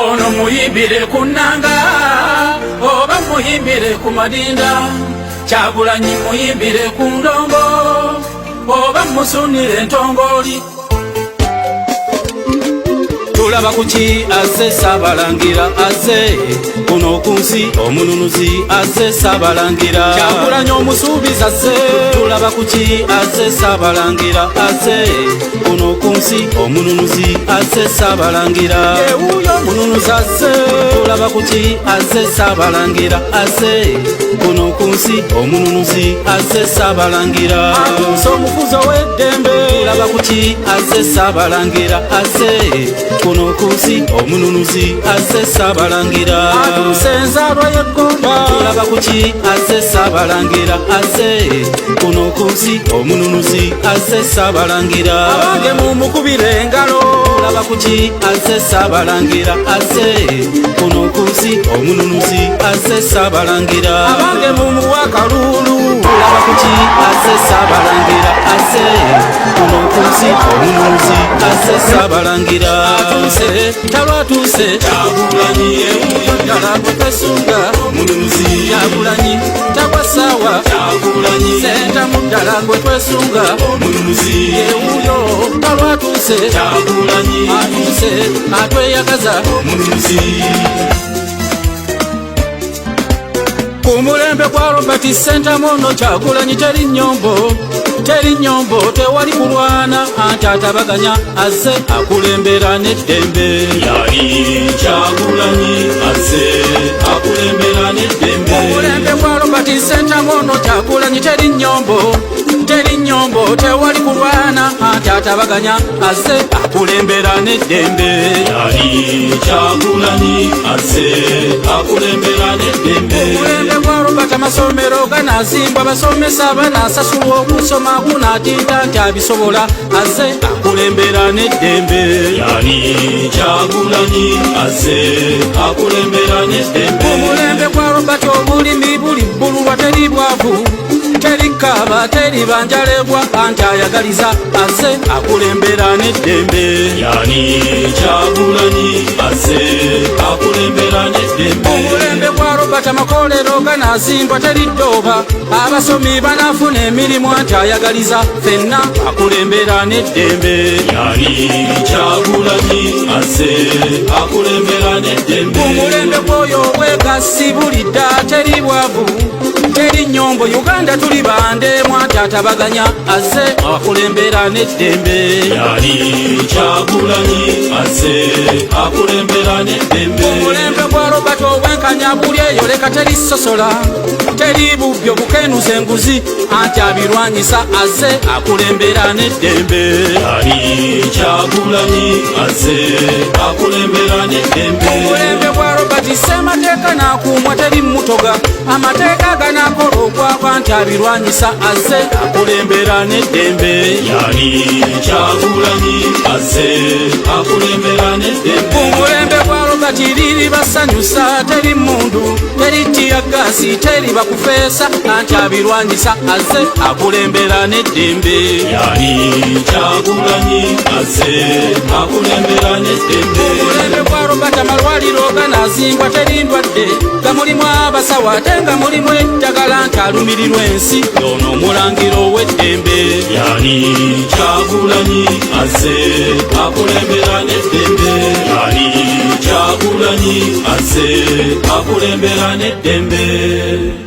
ono muyimbire ku nnanga oba muyimbire ku madinda, Kyagulanyi muyimbire ku ndongo oba musunire entongoli. Tulaba kuki aze Ssabalangira aze kuno ku nsi omununuzi aze Ssabalangira, Kyagulanyi omusuubizi aze. Tulaba kuki aze Ssabalangira aze kuno ku nsi omununuzi aze Ssabalangira, ewuyo omununuzi aze. Tulaba kuki aze Ssabalangira aze kuno ku nsi omununuzi aze Ssabalangira, atuuse omukuzo w'eddembe. Tulaba kuki aze Ssabalangira aze kuno ku nsi omununuzi aze Ssabalangira, atuuse enzaalwa y'eggonda. Tulaba kuki aze Ssabalangira aze kuno ku nsi omununuzi aze Ssabalangira, abange mumukubire engalo. Tulaba kuki aze Ssabalangira aze kuno ku nsi omununuzi aze Ssabalangira, abange mumuwa akalulu. Tulaba kuki aze Ssabalangira aze kuno ku nsi omununuzi aze Ssabalangira, atuuse talwatuuse. Kyagulanyi ewuyo ddala gwe twesunga omununuzi, Kyagulanyi tagwa ssaawa. Kyagulanyi sentamu ddala gwe twesunga omununuzi, ewuyo talwatuuse. Kyagulanyi atuuse atweyagaza omununuzi. Ku mulembe gwa Robert Sentamu ono Kyagulanyi teri nnyombo, teri nnyombo, tewali kulwana, anti atabaganya aze akulembera n'eddembe. Yali Kyagulanyi aze akulembera n'eddembe. Ku mulembe gwa Robert Sentamu ono Kyagulanyi teri nnyombo, teri nnyombo, tewali kulwana, anti atabaganya aze akulembera n'eddembe. Yali Kyagulanyi aze akulembera n'eddembe. Kwa Robert amasomero ganazimbwa, basomesa banasasulwa, okusoma kunatinda nti abisobola, aze akulembera n'eddembe. Yali Kyagulanyi aze akulembera n'eddembe. Omulembe gwa Robert obulimi buli bbululwa, teri bwavu, teri kaaba, teri banjalebwa, anti ayagaliza aze akulembera n'eddembe. Yali Kyagulanyi aze akulembera n'eddembe. Omulembe gwa Robert amakolero ganazimbwa, teri ddooba, abasomi banafuna emirimu, anti ayagaliza ffenna akulembera n'eddembe. Yali Kyagulanyi aze akulembera n'eddembe. Omulembe gw'oyo obwegassi bulidda, teri bwavu, teri nnyombo, Uganda tuli bande, anti atabaganya aze akulembera n'eddembe. Yali Kyagulanyi aze akulembera n'eddembe. Omulembe gwa Robert obwenkanya buli eyo leka teri sosola, teri bubbi obukenuza enguzi, anti abirwanyisa aze akulembera n'eddembe. Yali Kyagulanyi aze akulembera n'eddembe. Omulembe gwa Robert ssemateeka n'akuumwa, teri mutoga, amateeka ganakola okwakwa, anti abirwanyisa aze akulembera n'eddembe. Yali Kyagulanyi aze akulembera n'eddembe. Omulembe gwa Robert liri basanyusa, teri mundu, teri tiyagasi, teri bakufeesa, anti abirwanyisa aze akulembera n'eddembe. Yali Kyagulanyi aze akulembera n'eddembe. Omulembe gwa Robert amalwaliro ganazimbwa, teri ndwadde, nga mulimu abasawo ate nga mulimu eddagala, anti alumirirwa ensi, ono omulangiro w'eddembe. Yali Kyagulanyi aze akulembera n'eddembe. Yali Kyagulanyi aze akulembera n'eddembe.